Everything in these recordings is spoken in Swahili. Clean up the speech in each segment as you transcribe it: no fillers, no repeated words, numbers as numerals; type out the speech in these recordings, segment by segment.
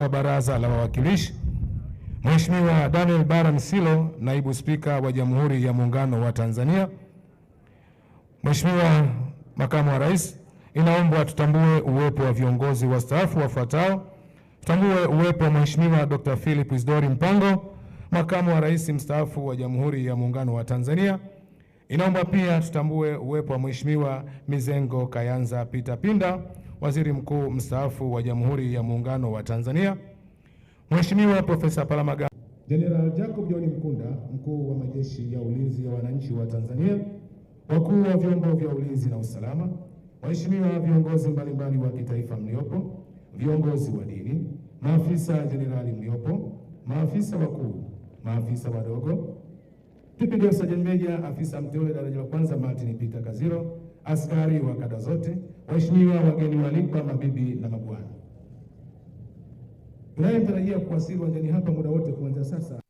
wa Baraza la Wawakilishi, Mheshimiwa Daniel Bara Msilo, Naibu Spika wa Jamhuri ya Muungano wa Tanzania. Mheshimiwa Makamu wa Rais, inaombwa tutambue uwepo wa viongozi wastaafu wafuatao. Tutambue uwepo wa Mheshimiwa Dr. Philip Isdori Mpango, Makamu wa Rais mstaafu wa Jamhuri ya Muungano wa Tanzania. Inaomba pia tutambue uwepo wa Mheshimiwa Mizengo Kayanza Peter Pinda, Waziri Mkuu mstaafu wa Jamhuri ya Muungano wa Tanzania. Mheshimiwa Profesa Palamagamba, General Jacob John Mkunda, Mkuu wa Majeshi ya Ulinzi ya Wananchi wa Tanzania, wakuu wa vyombo vya ulinzi na usalama, waheshimiwa viongozi mbalimbali wa kitaifa mliopo, viongozi wa dini, maafisa jenerali mliopo, maafisa wakuu, maafisa wadogo, Brigadier Sergeant Major, afisa mteule daraja la kwanza Martin Peter Kaziro, askari wa kada zote, waheshimiwa wageni waalikwa, mabibi na mabwana. Tunayetarajia kuwasili uwanjani hapa muda wote kuanzia sasa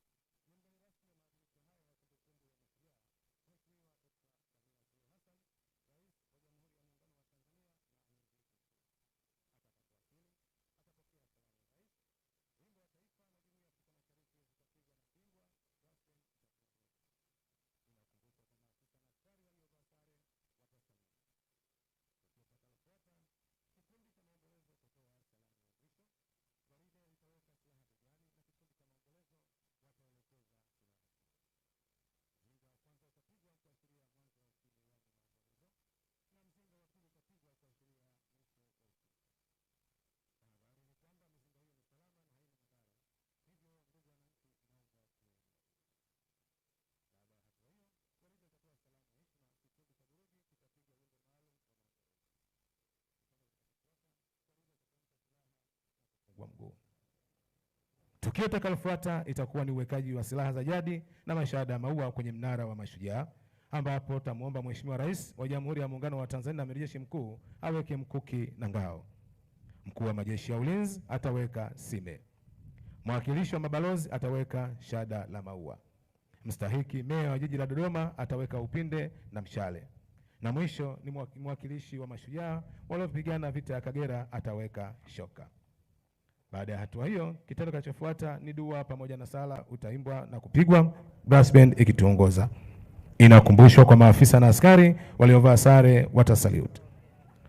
wa mguu. Tukio litakalofuata itakuwa ni uwekaji wa silaha za jadi na mashahada ya maua kwenye mnara wa Mashujaa, ambapo tutamuomba Mheshimiwa Rais wa Jamhuri ya Muungano wa Tanzania na Amiri Jeshi Mkuu aweke mkuki na ngao. Mkuu wa Majeshi ya Ulinzi ataweka sime. Mwakilishi wa mabalozi ataweka shada la maua. Mstahiki Meya wa Jiji la Dodoma ataweka upinde na mshale. Na mwisho ni mwakilishi wa mashujaa waliopigana vita ya Kagera ataweka shoka. Baada ya hatua hiyo, kitendo kinachofuata ni dua pamoja na sala utaimbwa na kupigwa, brass band ikituongoza. Inakumbushwa kwa maafisa na askari waliovaa sare watasalute.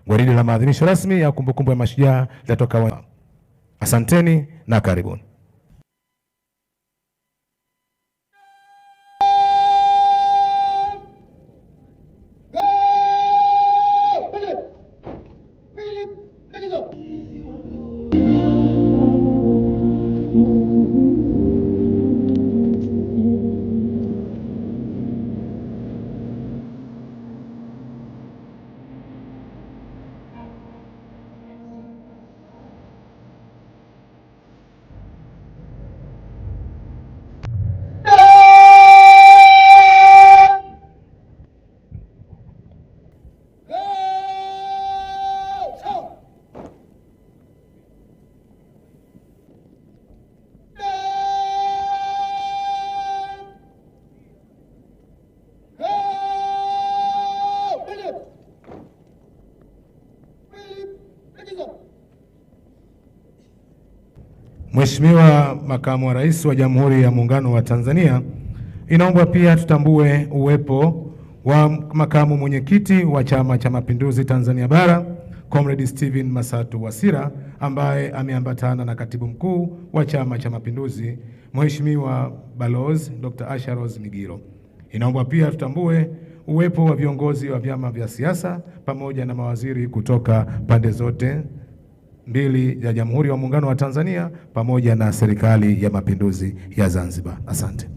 Gwaride la maadhimisho rasmi ya kumbukumbu ya mashujaa litatoka. Asanteni na karibuni. Mheshimiwa Makamu wa Rais wa Jamhuri ya Muungano wa Tanzania, inaomba pia tutambue uwepo wa Makamu Mwenyekiti wa Chama cha Mapinduzi Tanzania Bara, Comrade Steven Masatu Wasira, ambaye ameambatana na Katibu Mkuu wa Chama cha Mapinduzi, Mheshimiwa Balozi Dr. Asha Rose Migiro. Inaomba pia tutambue uwepo wa viongozi wa vyama vya siasa pamoja na mawaziri kutoka pande zote mbili ya Jamhuri ya Muungano wa Tanzania pamoja na Serikali ya Mapinduzi ya Zanzibar. Asante.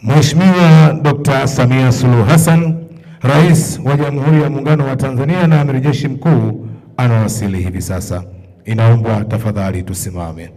Mheshimiwa Dr. Samia Suluhu Hassan, Rais wa Jamhuri ya Muungano wa Tanzania na Amiri Jeshi Mkuu anawasili hivi sasa. Inaombwa tafadhali tusimame.